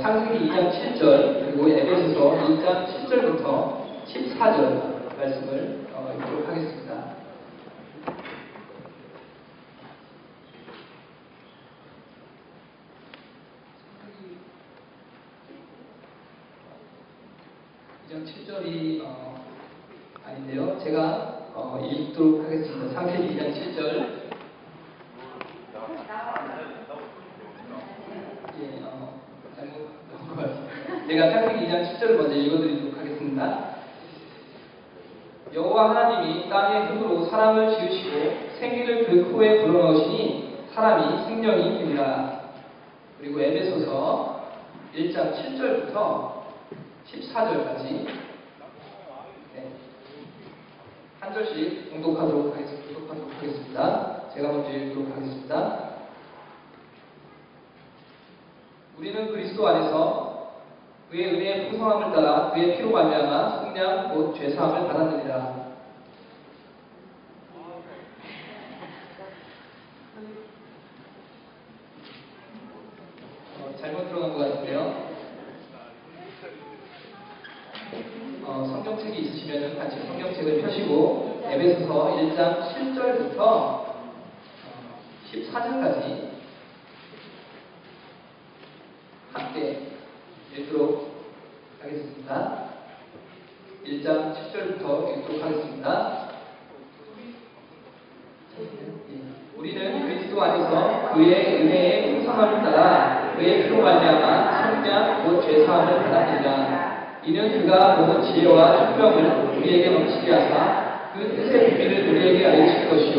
창세기 2장 7절 그리고 에베소서 1장 7절부터 14절 말씀을 읽도록 하겠습니다. 이 7절이 아닌데요. 제가 읽도록 하겠습니다. 창세기 2장 7절. 잘못 나온 것 같습니다. 제가 창세기 2장 7절을 먼저 읽어드리도록 하겠습니다. 여호와 하나님이 땅의 흙으로 사람을 지으시고 생기를 그 코에 불어넣으시니 사람이 생명이 되니라. 그리고 에베소서 1장 7절부터 14절까지 한 절씩 봉독하도록 하겠습니다. 제가 먼저 읽도록 하겠습니다. 우리는 그리스도 안에서 그의 은혜의 풍성함을 따라 그의 피로 말미암아 속량 곧 죄사함을 받았느니라. 잘못 들어간 것 같은데요. 성경책이 있으시면 같이 성경책을 펴시고 에베소서 1장 7절부터 14절까지 함께 읽도록 하겠습니다. 1장 7절부터 읽도록 하겠습니다. 우리는 그리스도 안에서 그의 은혜의 풍성함을 따라 그의 피로 말미암아 성량 곧 죄사함을 받았느니라. 이는 그가 모든 지혜와 총명을 우리에게 넘치게 하사 그 뜻의 비밀을 우리에게 알려주실 것이요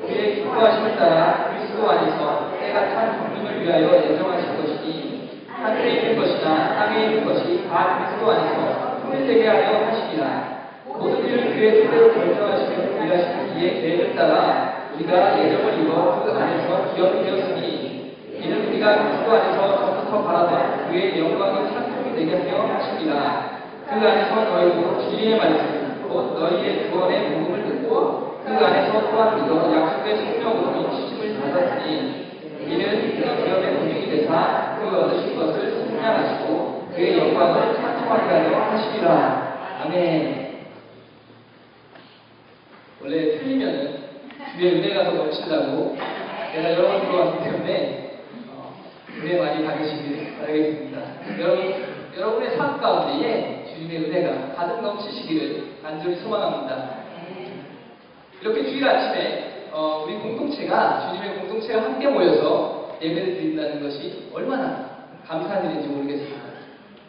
그의 기뻐하심을 따라 그리스도 안에서 때가 찬 성령을 위하여 예정하실 것이니 하늘에 있는 것이나 땅에 있는 것이 다 그리스도 안에서 통일되게 하려 하시니라. 모든 일을 그의 뜻대로 결정하시며 일하시는 이의 계획을 따라 우리가 예정을 입어 그 안에서 기업이 되었으니 이는 우리가 그리스도 안에서 전부터 바라던 그의 영광의 찬송이 되게 하려 하십니다. 그 안에서 너희도 진리의 말씀 곧 너희의 구원의 복음을 듣고 그 안에서 또한 믿어 약속의 성령으로 인치심을 받았으니 이는 그 기업의 분명이 되사 그 얻으신 것을 승량하시고 그의 영광을 찬송하게 하려 하시리라. 아멘. 원래 틀리면은 주의 은혜가 더 넘치려고 내가 여러 번 들어왔기 때문에 은혜 많이 받으시길 바라겠습니다. 여러분의 삶 가운데에 주님의 은혜가 가득 넘치시기를 간절히 소망합니다. 이렇게 주일 아침에 우리 공동체가 주님의 공동체가 함께 모여서 예배를 드린다는 것이 얼마나 감사한 일인지 모르겠습니다.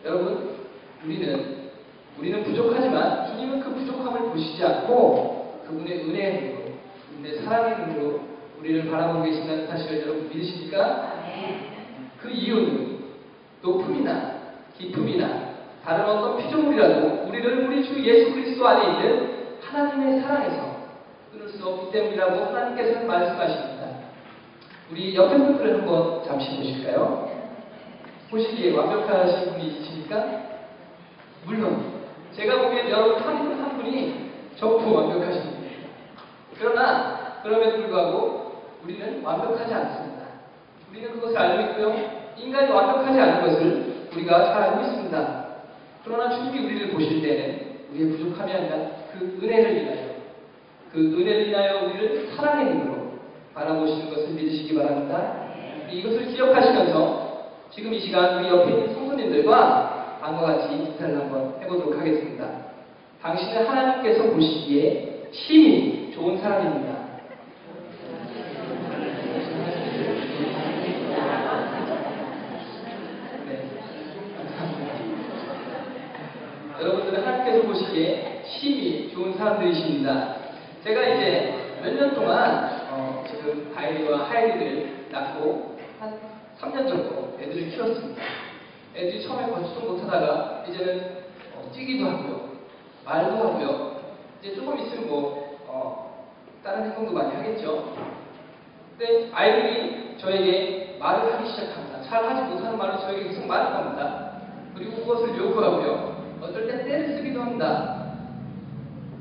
여러분, 우리는 부족하지만 주님은 그 부족함을 보시지 않고 그분의 은혜의 눈으로, 그분의 사랑의 눈으로 우리를 바라보고 계신다는 사실을 여러분 믿으십니까? 그 이유는 높음이나 기쁨이나 다른 어떤 피조물이라도 우리를 우리 주 예수 그리스도 안에 있는 하나님의 사랑에서 끊을 수 없기 때문이라고 하나님께서는 말씀하십니다. 우리 옆에 분들을 한번 잠시 보실까요? 보시기에 완벽하신 분이 있으십니까? 물론 제가 보기엔 여러분 한 분 한 분이 전부 완벽하신 분이에요. 그러나 그럼에도 불구하고 우리는 완벽하지 않습니다. 우리는 그것을 알고 있고요. 인간이 완벽하지 않은 것을 우리가 잘 알고 있습니다. 그러나 주님이 우리를 보실 때는 우리의 부족함이 아니라 그 은혜를 인하여 우리를 사랑의 눈으로 바라보시는 것을 믿으시기 바랍니다. 이것을 기억하시면서 지금 이 시간 우리 옆에 있는 성도님들과 다음과 같이 인사를 한번 해보도록 하겠습니다. 당신은 하나님께서 보시기에 심히 좋은 사람입니다. 여러분들은 하나님께서 보시기에 심히 좋은 사람들이십니다. 제가 이제 몇 년 동안 지금 다이리와 하이리를 낳고 한 3년 정도 애들을 키웠습니다. 애들이 처음에 걷지도 못하다가 이제는 뛰기도 하고요, 말도 하고요. 이제 조금 있으면 다른 행동도 많이 하겠죠. 근데 아이들이 저에게 말을 하기 시작합니다. 잘 하지 못하는 말을 저에게 계속 말을 합니다. 그리고 그것을 요구하고요. 어떨 땐 때를 쓰기도 합니다.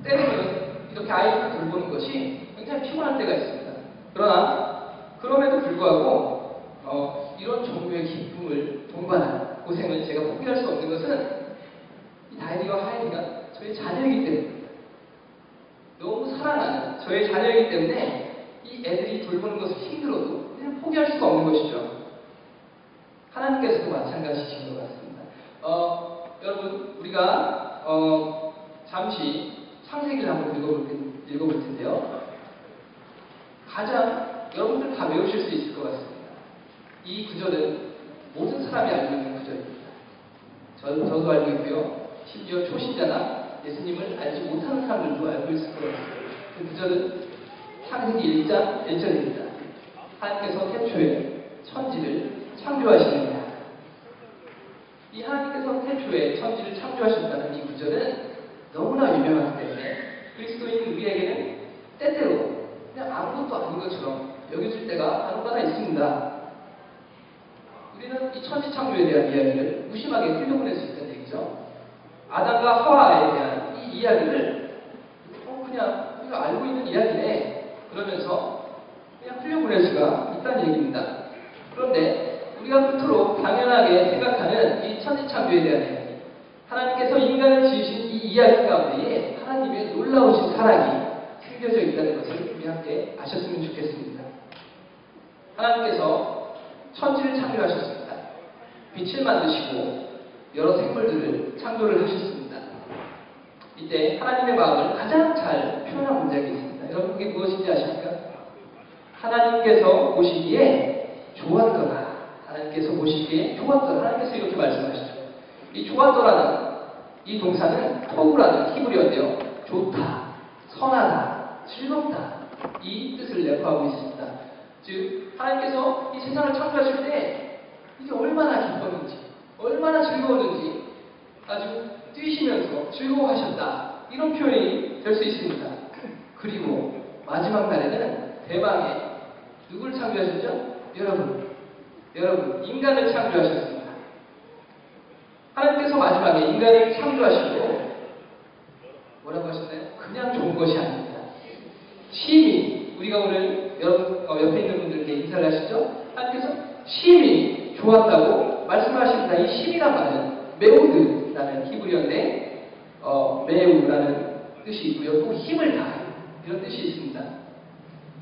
때로는 이렇게 아이들을 돌보는 것이 굉장히 피곤할 때가 있습니다. 그러나 그럼에도 불구하고 이런 종류의 기쁨을 동반한 고생을 제가 포기할 수 없는 것은 이 다이리와 하이리가 저희 자녀이기 때문입니다. 너무 사랑하는 저의 자녀이기 때문에 이 애들이 돌보는 것을 힘들어도 그냥 포기할 수가 없는 것이죠. 하나님께서도 마찬가지신 것 같습니다. 여러분, 우리가 잠시 창세기를 한번 읽어볼 텐데요. 가장 여러분들 다 외우실 수 있을 것 같습니다. 이 구절은 모든 사람이 알고 있는 구절입니다. 저도 알고 있고요. 심지어 초신자나 예수님을 알지 못하는 사람들도 알고 있을 것 같습니다. 그 구절은 창세기 1장 1절입니다. 하나님께서 태초에 천지를 창조하시느니라. 이 하나님께서 태초에 천지를 창조하셨다는 이 구절은 너무나 유명하기 때문에 그리스도인 우리에게는 때때로 그냥 아무것도 아닌 것처럼 여겨질 때가 간혹가다 있습니다. 우리는 이 천지 창조에 대한 이야기를 무심하게 흘려보낼 수 있다는 얘기죠. 아담과 하와에 대한 이 이야기를 그냥 우리가 알고 있는 이야기네 그러면서 그냥 흘려보낼 수가 있다는 얘기입니다. 그런데 우리가 끝으로 당연하게 생각하는 이 천지 창조에 대한 이야기, 하나님께서 인간을 지으신 이 이야기 가운데에 하나님의 놀라우신 사랑이 숨겨져 있다는 것을 우리 함께 아셨으면 좋겠습니다. 하나님께서 천지를 창조하셨습니다. 빛을 만드시고 여러 생물들을 창조를 하셨습니다. 이때 하나님의 마음을 가장 잘 표현한 문장이 있습니다. 여러분 그게 무엇인지 아십니까? 하나님께서 보시기에 좋았더라. 하나님께서 보시기에 좋았더라. 하나님께서 이렇게 말씀하시죠. 이 좋았더라는 이 동사는 토우라는 히브리어인데요. 좋다, 선하다, 즐겁다 이 뜻을 내포하고 있습니다. 즉 하나님께서 이 세상을 창조하실 때 이게 얼마나 기뻤는지 얼마나 즐거웠는지 아주 뛰시면서 즐거워하셨다 이런 표현이 될 수 있습니다. 그리고 마지막 날에는 대망의 누구를 창조하셨죠? 여러분 인간을 창조하셨습니다. 하나님께서 마지막에 인간을 창조하시고 뭐라고 하셨나요? 그냥 좋은 것이 아닙니다. 심히 우리가 오늘 여러분 옆에 있는 분들께 인사를 하시죠? 하나님께서 심히 좋았다고 말씀하십니다. 이 심이란 말은 메우드라는 히브리어인데 매우라는 뜻이 있고요. 또 힘을 다하여 이런 뜻이 있습니다.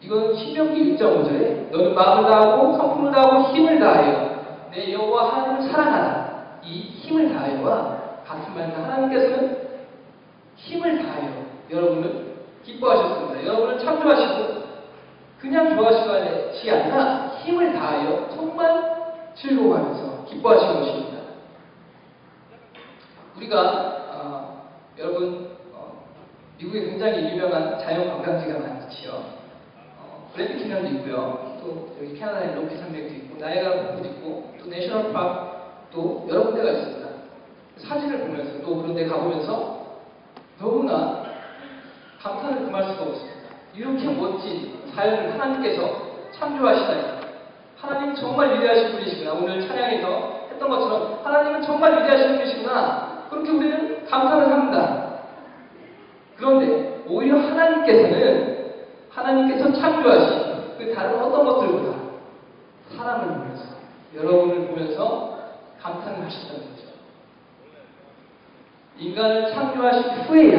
이건 신명기 6.5절에 너는 마음을 다하고 성품을 다하고 힘을 다하여 내 여호와 하나님을 사랑하라. 이 힘을 다하여와 같은 말입니다. 하나님께서는 힘을 다하여 여러분을 기뻐하셨습니다. 여러분을 창조하시고 그냥 좋아하시지 않나 힘을 다하여 정말 즐거워하면서 기뻐하신 것입니다. 우리가 여러분 미국에 굉장히 유명한 자연 관광지가 많지요. 그랜드 캐년도 있고요. 또 여기 캐나다의 로키 산맥도 있고 나이아가라 폭포도 있고 또 내셔널 파크도 여러 군데가 있습니다. 사진을 보면서 또 그런 데 가보면서 너무나 감탄을 금할 수가 없습니다. 이렇게 멋진 자연을 하나님께서 창조하시다니 하나님 정말 위대하신 분이시구나. 오늘 찬양에서 했던 것처럼 하나님은 정말 위대하신 분이시구나. 그렇게 우리는 감탄을 합니다. 그런데 오히려 하나님께서 창조하신 그 다른 어떤 것들보다 사람을 보면서 여러분을 보면서 감탄을 하셨다는 거죠. 인간을 창조하신 후에야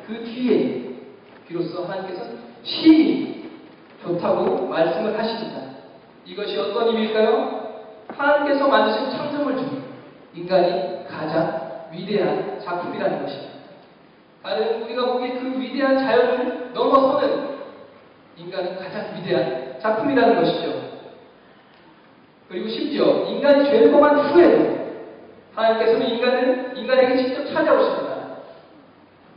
그 뒤에 비로소 하나님께서 심히 좋다고 말씀을 하십니다. 이것이 어떤 의미일까요? 하나님께서 만드신 창조물 중 인간이 가장 위대한 작품이라는 것입니다. 다른 우리가 보기에 그 위대한 자연을 넘어서는 인간은 가장 위대한 작품이라는 것이죠. 그리고 심지어 인간이 죄를 범한 후에도 하나님께서는 인간에게 직접 찾아오십니다.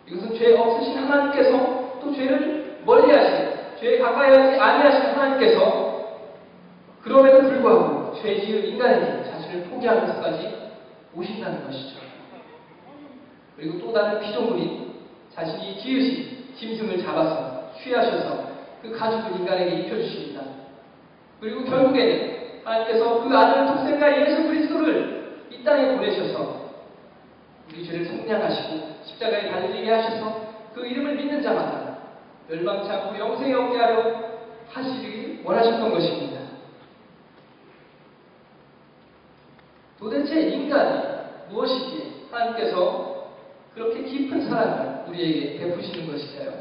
이것은 죄 없으신 하나님께서 또 죄를 멀리하신, 죄에 가까이 하지 아니하신 하나님께서 그럼에도 불구하고 죄 지은 인간에게 자신을 포기하면서까지 오신다는 것이죠. 그리고 또 다른 피조물인 자신이 지으신 짐승을 잡아서 취하셔서 그 가죽을 인간에게 입혀주십니다. 그리고 결국에는 하나님께서 그 아들 독생자 예수 그리스도를 이 땅에 보내셔서 우리 죄를 속량하시고 십자가에 달리게 하셔서 그 이름을 믿는 자마다 멸망치 않고 영생에 얻게 하려 하시길 원하셨던 것입니다. 도대체 인간이 무엇이기에 하나님께서 그렇게 깊은 사랑을 우리에게 베푸시는 것일까요?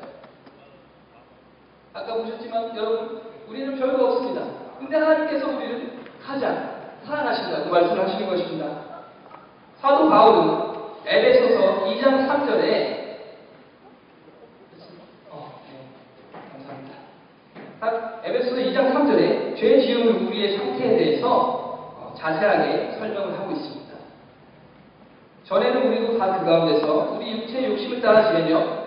아까 보셨지만 여러분, 우리는 별거 없습니다. 근데 하나님께서 우리를 가장 사랑하신다고 말씀하시는 것입니다. 사도 바울은 에베소서 2장 3절에 감사합니다. 에베소서 2장 3절에 죄 지은 우리의 상태에 대해서 자세하게 설명을 하고 있습니다. 전에는 우리도 다 그 가운데서 우리 육체의 욕심을 따라 지내며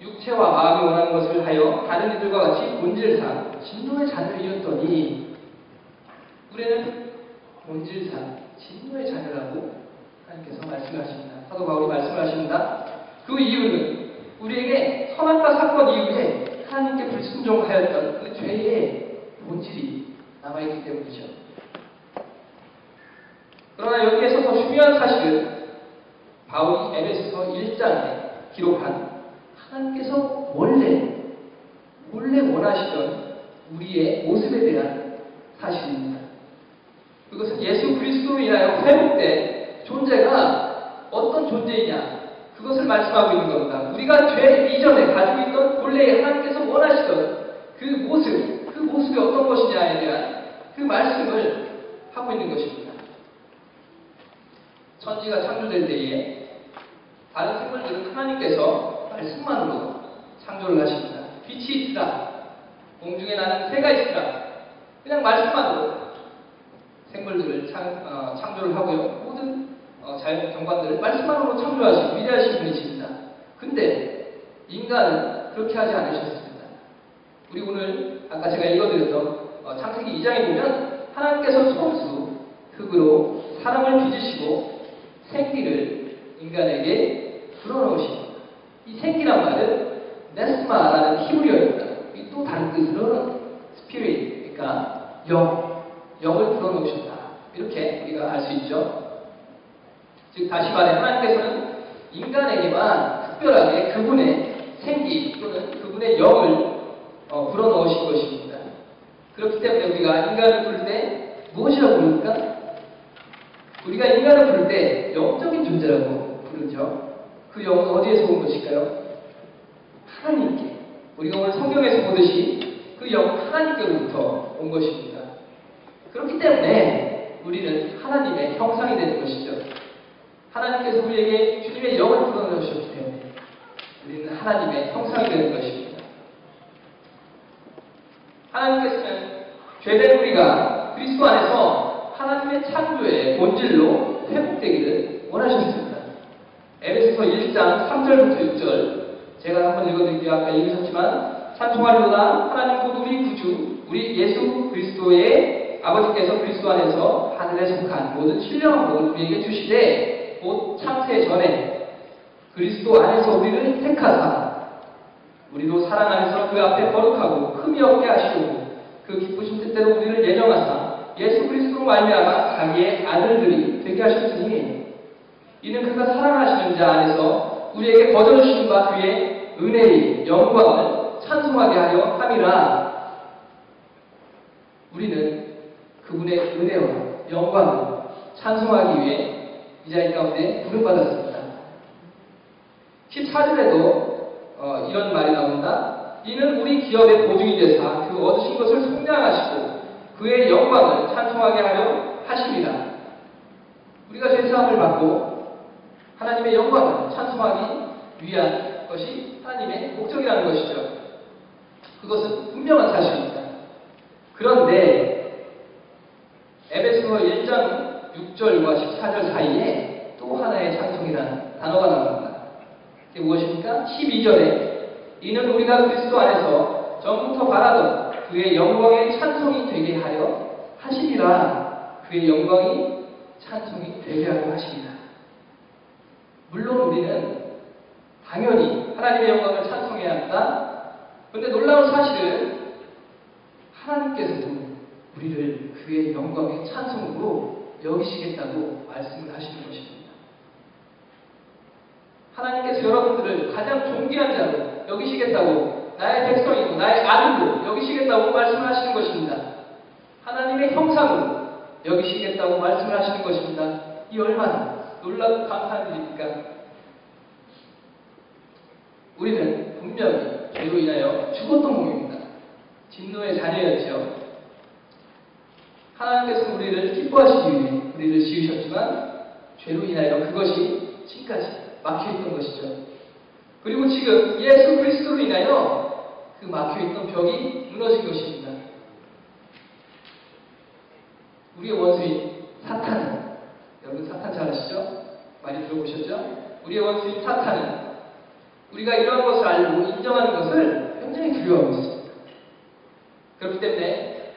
육체와 마음이 원하는 것을 하여 다른 이들과 같이 본질상 진노의 자녀이었더니, 우리는 본질상 진노의 자녀라고 하나님께서 말씀하십니다. 사도 바울이 말씀하십니다. 그 이유는 우리에게 선악과 사건 이후에 하나님께 불순종하였던 그 죄의 본질이 남아있기 때문이죠. 그러나 여기에서 더 중요한 사실은 바울이 에베소서 1장에 기록한 하나님께서 원래 원하시던 우리의 모습에 대한 사실입니다. 그것은 예수 그리스도로 인하여 회복된 존재가 어떤 존재이냐, 그것을 말씀하고 있는 겁니다. 우리가 죄 이전에 가지고 있던 본래 하나님께서 원하시던 그 모습이 어떤 것이냐에 대한 그 말씀을 하고 있는 것입니다. 천지가 창조될 때에 다른 생물들은 하나님께서 말씀만으로 창조를 하십니다. 빛이 있으라, 공중에 나는 새가 있으라, 그냥 말씀만으로 생물들을 창조를 하고요. 모든 자연 경관들을 말씀만으로 창조하신 위대하신 분이십니다. 근데 인간은 그렇게 하지 않으셨습니다. 우리 오늘 아까 제가 읽어드렸던 창세기 2장에 보면 하나님께서 손수 흙으로 사람을 빚으시고 생기를 인간에게 불어넣으십니다. 이 생기란 말은 네스마라는 히브리어입니다. 또 다른 뜻으로는 스피릿, 그러니까 영을 불어넣으셨다, 이렇게 우리가 알 수 있죠. 즉 다시 말해 하나님께서는 인간에게만 특별하게 그분의 생기 또는 그분의 영을 불어넣으신 것입니다. 그렇기 때문에 우리가 인간을 부를 때 무엇이라고 부릅니까? 우리가 인간을 부를 때 영적인 존재라고 부르죠. 그 영은 어디에서 온 것일까요? 하나님께. 우리가 오늘 성경에서 보듯이 그 영은 하나님께로부터 온 것입니다. 그렇기 때문에 우리는 하나님의 형상이 되는 것이죠. 하나님께서 우리에게 주님의 영을 불어넣으셨기 때문에 우리는 하나님의 형상이 되는 것입니다. 하나님께서는 죄된 우리가 그리스도 안에서 하나님의 창조의 본질로 회복되기를 원하셨습니다. 에베소서 1장 3절부터 6절 제가 한번 읽어드릴게요. 아까 읽으셨지만, 찬송하리로다 하나님 곧 우리 구주 우리 예수 그리스도의 아버지께서 그리스도 안에서 하늘에 속한 모든 신령한 복을 우리에게 주시되 곧 창세 전에 그리스도 안에서 우리를 택하사 우리도 사랑 안에서 그 앞에 거룩하고 흠이 없게 하시고 그 기쁘신 뜻대로 우리를 예정하사 예수 그리스도로 말미암아 자기의 아들들이 되게 하셨으니 이는 그가 사랑하시는 자 안에서 우리에게 거저주신 바 그의 은혜의 영광을 찬송하게 하려 함이라. 우리는 그분의 은혜와 영광을 찬송하기 위해 이 자리 가운데 부름받았습니다. 14절에도 이런 말이 나옵니다. 이는 우리 기업의 보증이 되사 그 얻으신 것을 속량하시고 그의 영광을 찬송하게 하려 하십니다. 우리가 죄사함을 받고 하나님의 영광을 찬송하기 위한 것이 하나님의 목적이라는 것이죠. 그것은 분명한 사실입니다. 그런데 에베소서 1장 6절과 14절 사이에 또 하나의 찬송이라는 단어가 나옵니다. 그게 무엇입니까? 12절에 이는 우리가 그리스도 안에서 전부터 바라던 그의 영광의 찬송이 되게 하려 하시리라. 그의 영광이 찬송이 되게 하려 하시리라. 물론 우리는 당연히 하나님의 영광을 찬송해야 합니다. 그런데 놀라운 사실은 하나님께서도 우리를 그의 영광의 찬송으로 여기시겠다고 말씀을 하시는 것입니다. 하나님께서 여러분들을 가장 존귀한 자로 여기시겠다고, 나의 백성이고 나의 아들로 여기시겠다고 말씀을 하시는 것입니다. 하나님의 형상으로 여기시겠다고 말씀을 하시는 것입니다. 이 얼마나 놀랍고 감사한 일입니까? 우리는 분명히 죄로 인하여 죽었던 몸입니다. 진노의 자녀였죠. 하나님께서 우리를 기뻐하시기 위해 우리를 지으셨지만 죄로 인하여 그것이 지금까지 막혀있던 것이죠. 그리고 지금 예수 그리스도로 인하여 그 막혀있던 벽이 무너진 것입니다. 우리의 원수인 사탄은, 여러분 사탄 잘 아시죠? 많이 들어보셨죠? 우리의 원수인 사탄은 우리가 이러한 것을 알고 인정하는 것을 굉장히 두려워하고 있습니다. 그렇기 때문에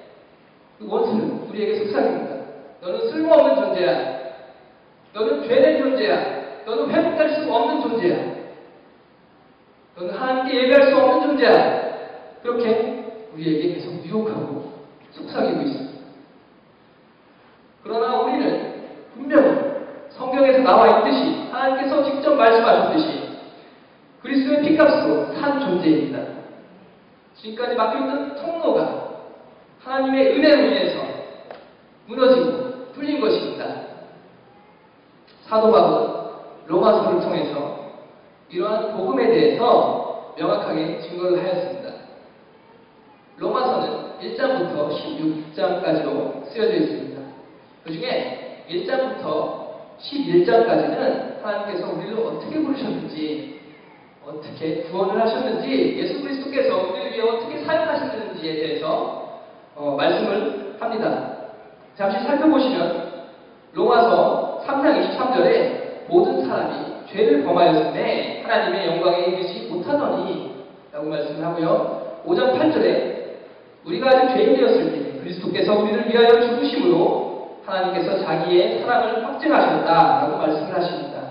그 원수는 우리에게 속삭입니다. 너는 쓸모없는 존재야. 너는 죄된 존재야. 너는 회복될 수 없는 존재야. 너는 하나님께 예배할 수 없는 존재야. 그렇게 우리에게 계속 유혹하고 속삭이고 있습니다. 그러나 우리는 분명히 성경에서 나와 있듯이 하나님께서 직접 말씀하셨듯이 그리스도의 피값으로 산 존재입니다. 지금까지 막혀있던 통로가 하나님의 은혜로 인해서 무너지고 뚫린 것입니다. 사도 바울은 로마서를 통해서 이러한 복음에 대해서 명확하게 증거를 하였습니다. 로마서는 1장부터 16장까지로 쓰여져 있습니다. 그 중에 1장부터 11장까지는 하나님께서 우리를 어떻게 부르셨는지, 어떻게 구원을 하셨는지, 예수 그리스도께서 우리를 위해 어떻게 사용하셨는지에 대해서 말씀을 합니다. 잠시 살펴보시면 로마서 3장 23절에 모든 사람이 죄를 범하였음에 하나님의 영광에 이르지 못하더니 라고 말씀을 하고요. 5장 8절에 우리가 아직 죄인 되었을 때 그리스도께서 우리를 위하여 죽으심으로 하나님께서 자기의 사랑을 확증하셨다라고 말씀을 하십니다.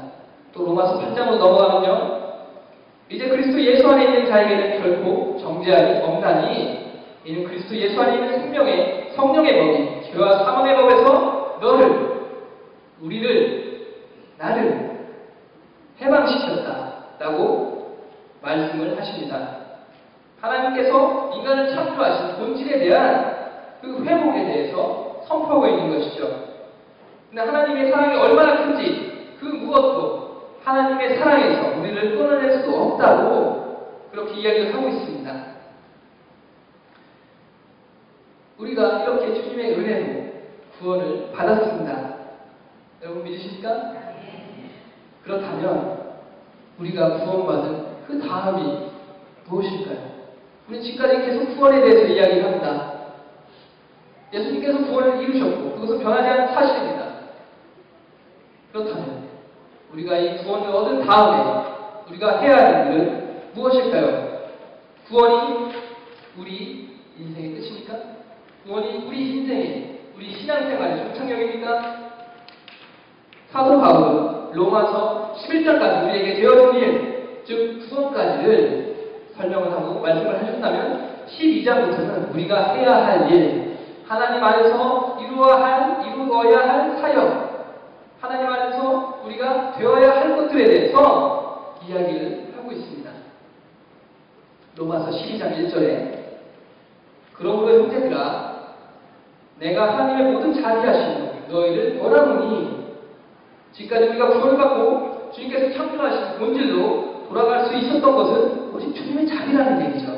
또 로마서 8장으로 넘어가면요. 이제 그리스도 예수 안에 있는 자에게는 결코 정죄함이 없나니 이는 그리스도 예수 안에 있는 생명의 성령의 법이 죄와 사망의 법에서 너를, 우리를, 나를 해방시켰다라고 말씀을 하십니다. 하나님께서 인간을 창조하신 본질에 대한 그 회복에 대해서 선포하고 있는 것이죠. 근데 하나님의 사랑이 얼마나 큰지 그 무엇도 하나님의 사랑에서 우리를 끊어낼 수 없다고 그렇게 이야기를 하고 있습니다. 우리가 이렇게 주님의 은혜로 구원을 받았습니다. 여러분 믿으십니까? 그렇다면 우리가 구원받은 그 다음이 무엇일까요? 우리는 지금까지 계속 구원에 대해서 이야기를 합니다. 예수님께서 구원을 이루셨고 그것은 변하지 않은 사실입니다. 그렇다면 우리가 이 구원을 얻은 다음에 우리가 해야 할 일은 무엇일까요? 구원이 우리 인생의 끝입니까? 구원이 우리 인생의, 우리 신앙생활의 종착역입니까? 사도 바울은 로마서 11장까지 우리에게 되어진 일, 즉 구원까지를 설명을 하고 말씀을 하셨다면 12장부터는 우리가 해야 할 일, 하나님 안에서 이루어야 할 사역, 하나님 안에서 우리가 되어야 할 것들에 대해서 이야기를 하고 있습니다. 로마서 12장 1절에 그러므로 형제들아 내가 하나님의 모든 자비하심으로 너희를 권하노니 지금까지 우리가 구원을 받고 주님께서 창조하신 본질로 돌아갈 수 있었던 것은 오직 주님의 자비라는 얘기죠.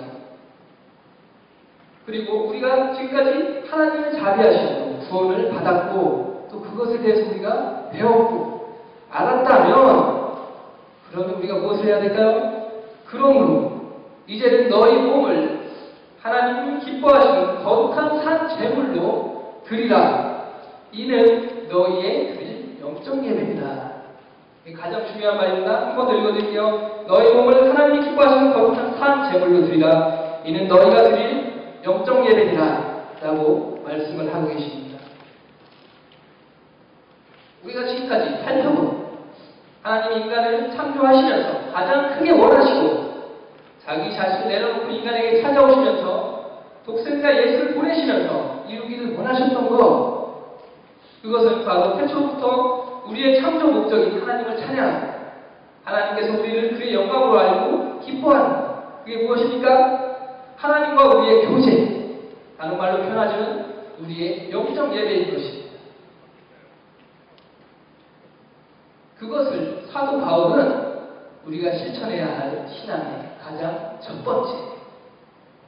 그리고 우리가 지금까지 하나님의 자비하심으로 구원을 받았고 또 그것에 대해서 우리가 배웠고 알았다면 그러면 우리가 무엇을 해야 될까요? 그러므로 이제는 너희 몸을 하나님이 기뻐하시는 거룩한 산 제물로 드리라. 이는 너희의 드릴 영적 예배이다. 이게 가장 중요한 말입니다. 한 번 더 읽어드릴게요. 너희 몸을 하나님이 기뻐하시는 거룩한 산 제물로 드리라. 이는 너희가 드릴 영적 예배이다. 라고 말씀을 하고 계십니다. 우리가 지금까지 살펴본 하나님이 인간을 창조하시면서 가장 크게 원하시고 자기 자신을 내려놓고 인간에게 찾아오시면서 독생자 예수를 보내시면서 이루기를 원하셨던 것, 그것은 바로 태초부터 우리의 창조 목적인 하나님을 찬양하는, 하나님께서 우리를 그의 영광으로 알고 기뻐하는, 그게 무엇입니까? 하나님과 우리의 교제, 다른 말로 표현하자면 우리의 영적 예배인 것입니다. 그것을 사도 바울은 우리가 실천해야 할 신앙의 가장 첫 번째,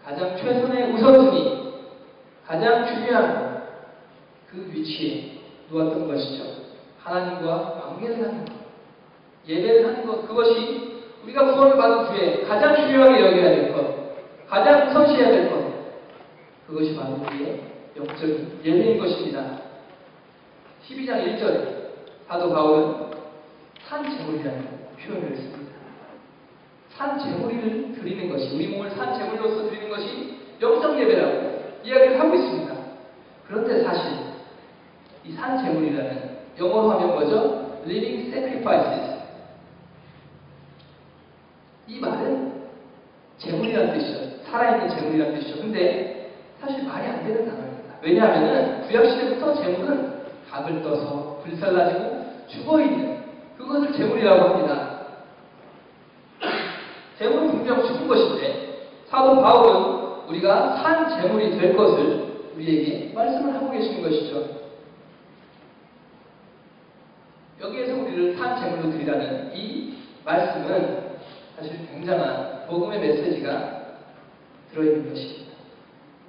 가장 최선의 우선순위, 가장 중요한 그 위치에 놓았던 것이죠. 하나님과 관계를 하는 것, 예배를 하는 것, 그것이 우리가 구원을 받은 후에 가장 중요하게 여겨야 될 것, 가장 우선시해야 될 것, 그것이 바로 우리의 영적인 예배인 것입니다. 12장 1절에 사도 바울은 산제물이라는 표현을 했습니다. 산제물을 드리는 것이, 우리 몸을 산제물로서 드리는 것이 영적 예배라고 이야기를 하고 있습니다. 그런데 사실 이 산제물이라는 영어로 하면 뭐죠? Living Sacrifices. 이 말은 제물이라는 뜻이죠. 살아있는 제물이라는 뜻이죠. 근데 사실 말이 안 되는 단어입니다. 왜냐하면 구약시대부터 제물은 각을 떠서 불살라지고 죽어있는 그것을 제물이라고 합니다. 제물은 분명 죽은 것인데 사도 바울은 우리가 산 제물이 될 것을 우리에게 말씀을 하고 계시는 것이죠. 여기에서 우리를 산 제물로 드리라는 이 말씀은 사실 굉장한 복음의 메시지가 들어있는 것입니다.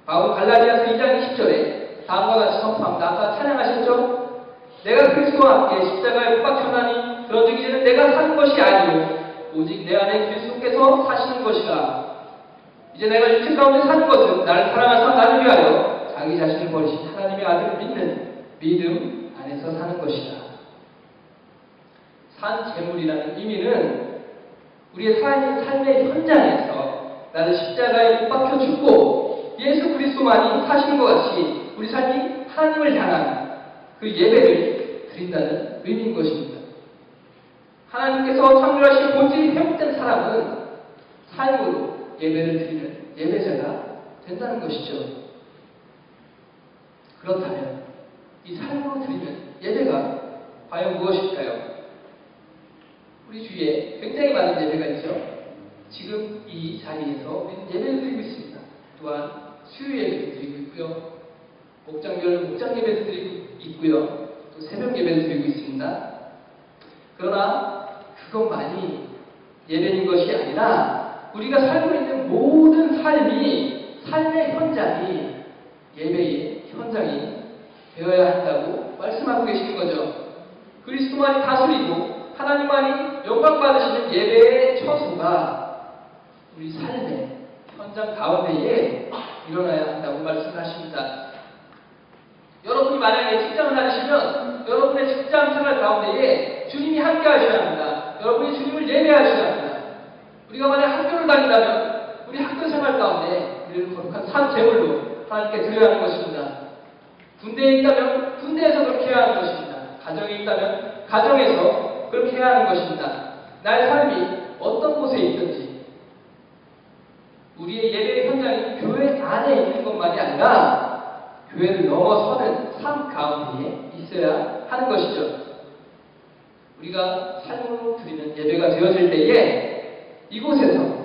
바울 갈라디아서 2장 20절에 다음과 같이 선포합니다. 아까 찬양하셨죠? 내가 그리스도와 함께 십자가에 못 박혔나니 그런즉 이제는 내가 사는 것이 아니요 오직 내 안에 그리스도께서 사시는 것이라. 이제 내가 육체 가운데 사는 것은 나를 사랑하사 나를 위하여 자기 자신을 버리신 하나님의 아들을 믿는 믿음 안에서 사는 것이라. 산 제물이라는 의미는 우리의 삶의 현장에서 나를 십자가에 못 박혀 죽고 예수 그리스도만이 사시는 것 같이 우리 삶이 하나님을 향한 그 예배를 드린다는 의미인 것입니다. 하나님께서 창조하신 본질이 회복된 사람은 삶으로 예배를 드리는 예배자가 된다는 것이죠. 그렇다면 이 삶으로 드리는 예배가 과연 무엇일까요? 우리 주위에 굉장히 많은 예배가 있죠. 지금 이 자리에서 우리는 예배를 드리고 있습니다. 또한 수요 예배를 드리고 있고요. 목장별 목장 예배를 드리고 있고요. 또 새벽 예배를 드리고 있습니다. 그러나 그것만이 예배인 것이 아니라 우리가 살고 있는 모든 삶의 현장이 예배의 현장이 되어야 한다고 말씀하고 계시는 거죠. 그리스도만이 다스리고 하나님만이 영광 받으시는 예배의 처소가 우리 삶의 현장 가운데에 일어나야 한다고 말씀하십니다. 여러분이 만약에 직장을 다니시면 여러분의 직장 생활 가운데에 주님이 함께 하셔야 합니다. 여러분이 주님을 예배하셔야 합니다. 우리가 만약 학교를 다닌다면 우리 학교 생활 가운데 우리를 거룩한 산 제물로 하나님께 드려야 하는 것입니다. 군대에 있다면 군대에서 그렇게 해야 하는 것입니다. 가정에 있다면 가정에서 그렇게 해야 하는 것입니다. 나의 삶이 어떤 곳에 있든지 우리의 예배의 현장이 교회 안에 있는 것만이 아니라 교회를 넘어서는 삶 가운데에 있어야 하는 것이죠. 우리가 삶으로 드리는 예배가 되어질 때에 이곳에서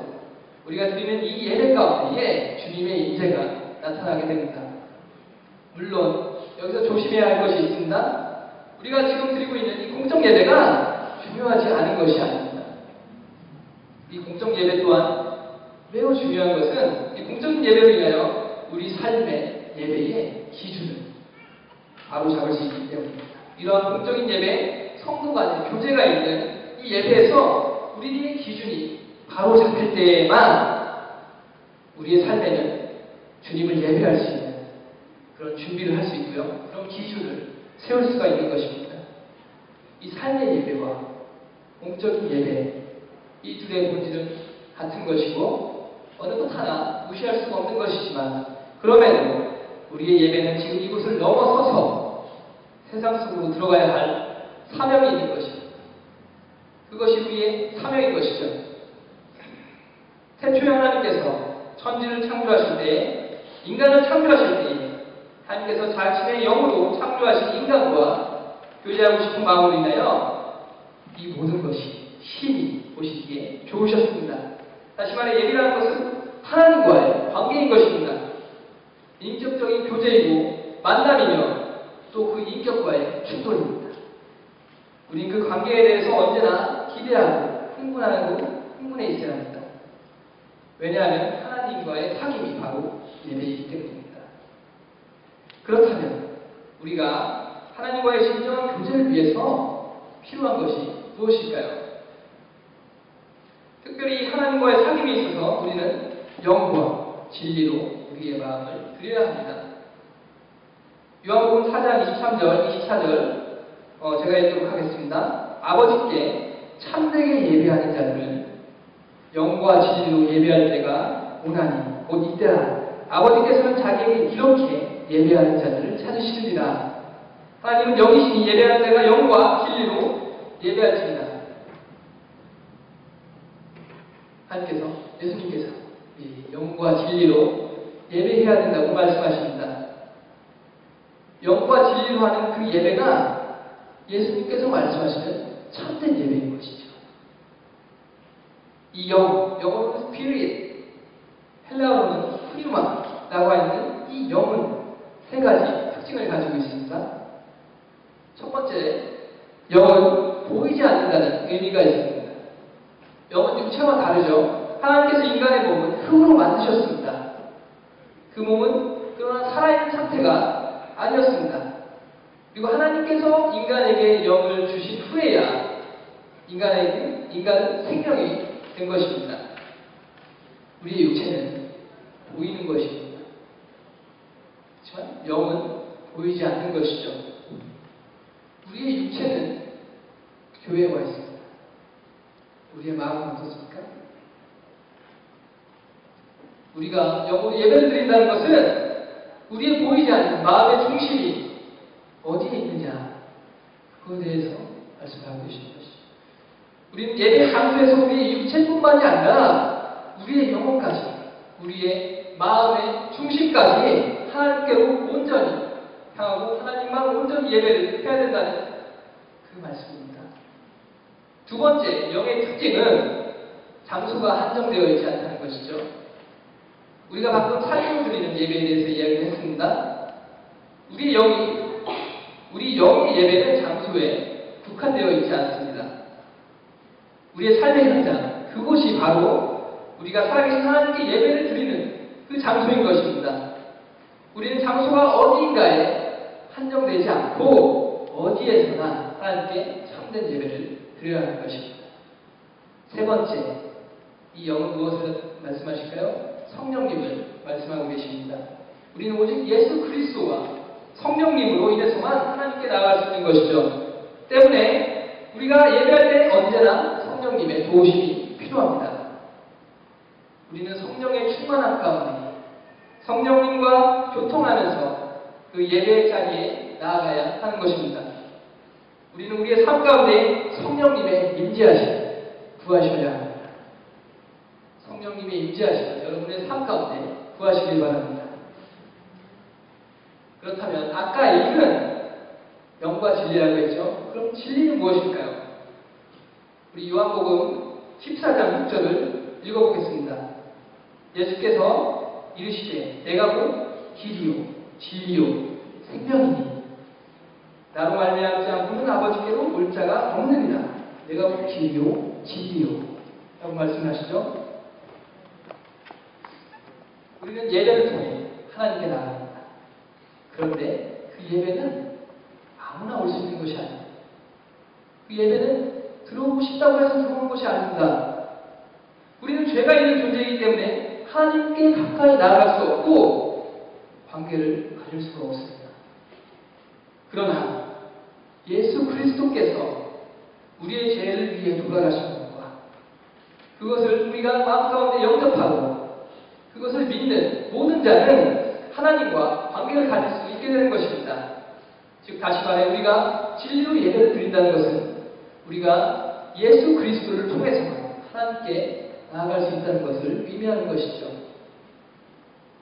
우리가 드리는 이 예배 가운데에 주님의 임재가 나타나게 됩니다. 물론 여기서 조심해야 할 것이 있습니다. 우리가 지금 드리고 있는 이 공적 예배가 중요하지 않은 것이 아닙니다. 이 공적 예배 또한 매우 중요한 것은 이 공적인 예배로 인하여 우리 삶의 예배의 기준을 바로 잡을 수 있기 때문입니다. 이러한 공적인 예배, 성도 간의 교제가 있는 이 예배에서 우리의 기준이 바로 잡힐 때에만 우리의 삶에는 주님을 예배할 수 있는 그런 준비를 할 수 있고요. 그런 기준을 세울 수가 있는 것입니다. 이 삶의 예배와 공적인 예배, 이 둘의 본질은 같은 것이고 어느 것 하나 무시할 수가 없는 것이지만 그럼에도 우리의 예배는 지금 이곳을 넘어서서 세상 속으로 들어가야 할 사명이 있는 것입니다. 그것이 우리의 사명인 것이죠. 태초에 하나님께서 천지를 창조하실 때, 인간을 창조하실 때 하나님께서 자신의 영으로 창조하신 인간과 교제하고 싶은 마음으로 인하여 이 모든 것이 힘이 보시기에 좋으셨습니다. 다시 말해 예배라는 것은 하나님과의 관계인 것입니다. 인격적인 교제이고 만남이며 또 그 인격과의 충돌입니다. 우린 그 관계에 대해서 언제나 기대하고 흥분해 있어야 합니다. 왜냐하면 하나님과의 사귐이 바로 예배이기 때문입니다. 그렇다면 우리가 하나님과의 진정한 교제를 위해서 필요한 것이 무엇일까요? 특별히 하나님과의 사귐에 있어서 우리는 영과 진리로 우리의 마음을 드려야 합니다. 요한복음 4장 23절, 24절 제가 읽도록 하겠습니다. 아버지께 참되게 예배하는 자들을 영과 진리로 예배할 때가 오나니 곧 이때라. 아버지께서는 자기에게 이렇게 예배하는 자들을 찾으시느니라. 하나님은 영이시니 예배하는 자가 영과 진리로 예배할지니라. 하나님께서, 예수님께서 이 영과 진리로 예배해야 된다고 말씀하십니다. 영과 진리로 하는 그 예배가 예수님께서 말씀하시는 참된 예배인 것이죠. 이 영어로는 spirit, 헬라어로는 프리마라고 하는 이 영은 세 가지 특징을 가지고 있습니다. 첫 번째, 영은 보이지 않는다는 의미가 있습니다. 영은 육체와 다르죠. 하나님께서 인간의 몸은 흙으로 만드셨습니다. 그 몸은 그러나 살아있는 상태가 아니었습니다. 그리고 하나님께서 인간에게 영을 주신 후에야 인간은 생명이 된 것입니다. 우리의 육체는 보이는 것입니다. 그렇지만 영은 보이지 않는 것이죠. 우리의 육체는 교회에 와 있습니다. 우리의 마음은 어떻습니까? 우리가 영으로 예배를 드린다는 것은 우리의 보이지 않는 마음의 중심이 어디에 있느냐, 그것에 대해서 말씀하고 계시는 것이죠. 우리는 예배 장소에서 우리의 육체뿐만이 아니라 우리의 영혼까지, 우리의 마음의 중심까지 하나님께로 온전히 향하고 하나님만 온전히 예배를 해야 된다는 그 말씀입니다. 두 번째, 영의 특징은 장소가 한정되어 있지 않다는 것이죠. 우리가 방금 찬양을 드리는 예배에 대해서 이야기를 했습니다. 우리 영의 예배는 장소에 국한되어 있지 않습니다. 우리의 삶의 현장, 그곳이 바로 우리가 살아계신 하나님께 예배를 드리는 그 장소인 것입니다. 우리는 장소가 어디인가에 한정되지 않고 어디에서나 하나님께 참된 예배를 드려야 하는 것입니다. 세 번째, 이 영은 무엇을 말씀하실까요? 성령님을 말씀하고 계십니다. 우리는 오직 예수 그리스도와 성령님으로 인해서만 하나님께 나아갈 수 있는 것이죠. 때문에 우리가 예배할 때 언제나 성령님의 도우심이 필요합니다. 우리는 성령의 충만한 가운데 성령님과 교통하면서 그 예배의 자리에 나아가야 하는 것입니다. 우리는 우리의 삶 가운데 성령님의 임재하심 구하셔야 합니다. 성령님의 임재하심 여러분의 삶 가운데 구하시길 바랍니다. 그렇다면 아까 읽은 영과 진리라고 했죠. 그럼 진리는 무엇일까요? 우리 요한복음 14장 6절을 읽어보겠습니다. 예수께서 이르시되 내가 곧 길이요 진리요 생명이니 나로 말미암지 않고는 아버지께로 올 자가 없느니라. 내가 곧 길이요 진리요 라고 말씀하시죠. 우리는 예배를 통해 하나님께 나아갑니다. 그런데 그 예배는 아무나 올 수 있는 것이 아닙니다. 그 예배는 들어오고 싶다고 해서 들어오는 것이 아닙니다. 우리는 죄가 있는 존재이기 때문에 하나님께 가까이 나아갈 수 없고 관계를 가질 수가 없습니다. 그러나 예수 그리스도께서 우리의 죄를 위해 돌아가신 것과 그것을 우리가 마음 가운데 영접하고 그것을 믿는 모든 자는 하나님과 관계를 가질 수 있게 되는 것입니다. 즉 다시 말해 우리가 진리로 예배를 드린다는 것은 우리가 예수 그리스도를 통해서 하나님께 나아갈 수 있다는 것을 의미하는 것이죠.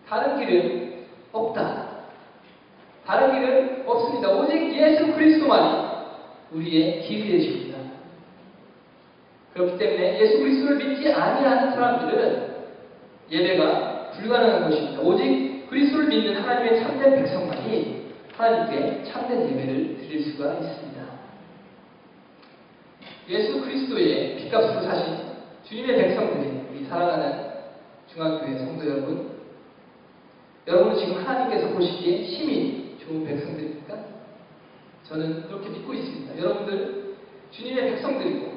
다른 길은 없다. 다른 길은 없습니다. 오직 예수 그리스도만이 우리의 길이 되십니다. 그렇기 때문에 예수 그리스도를 믿지 아니하는 사람들은 예배가 불가능한 것입니다. 오직 그리스도를 믿는 하나님의 참된 백성만이 하나님께 참된 예배를 드릴 수가 있습니다. 예수 그리스도의 핏값으로 사신 주님의 백성들이, 우리 사랑하는 중앙교회 성도 여러분, 여러분은 지금 하나님께서 보시기에 힘이 좋은 백성들입니까? 저는 그렇게 믿고 있습니다. 여러분들 주님의 백성들이고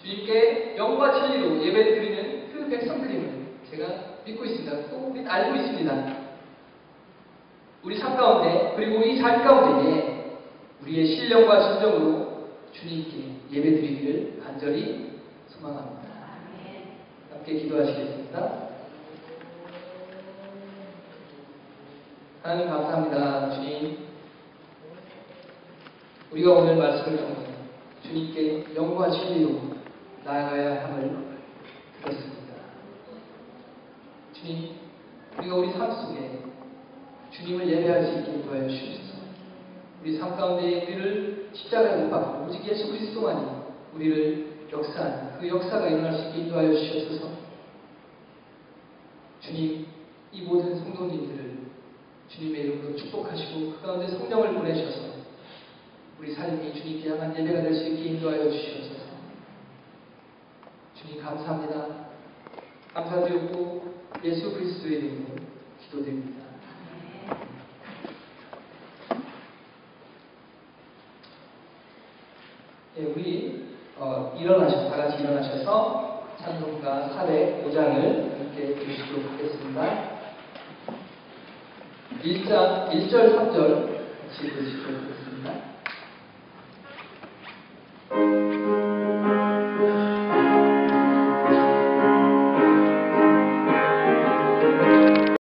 주님께 영과 진리로 예배드리는 그 백성들임을 제가 믿고 있습니다. 또 우리는 알고 있습니다. 우리 삶 가운데, 그리고 이 삶 가운데에 우리의 신령과 진정으로 주님께 예배드리기를 간절히 소망합니다. 함께 기도하시겠습니다. 하나님 감사합니다. 주님, 우리가 오늘 말씀을 통해 주님께 영과 진리로 나아가야 함을 들었습니다. 주님, 우리가 우리 삶 속에 주님을 예배할 수 있게 도와여 주시옵소서. 우리 삶 가운데 우리를 십자가에 못 박고 오직 예수 그리스도만이 우리를 역사하는 그 역사가 일어날 수 있게 인도하여 주시옵소서. 주님, 이 모든 성도님들을 주님의 이름으로 축복하시고 그 가운데 성령을 보내셔서 우리 삶이 주님께 향한 예배가 될 수 있게 인도하여 주시옵소서. 주님 감사합니다. 감사드리고 예수 그리스도의 이름으로 기도드립니다. 예, 우리 다 같이 일어나셔서 찬송가 405장을 함께 드리도록 하겠습니다. 1절, 3절 같이 드리도록 하겠습니다.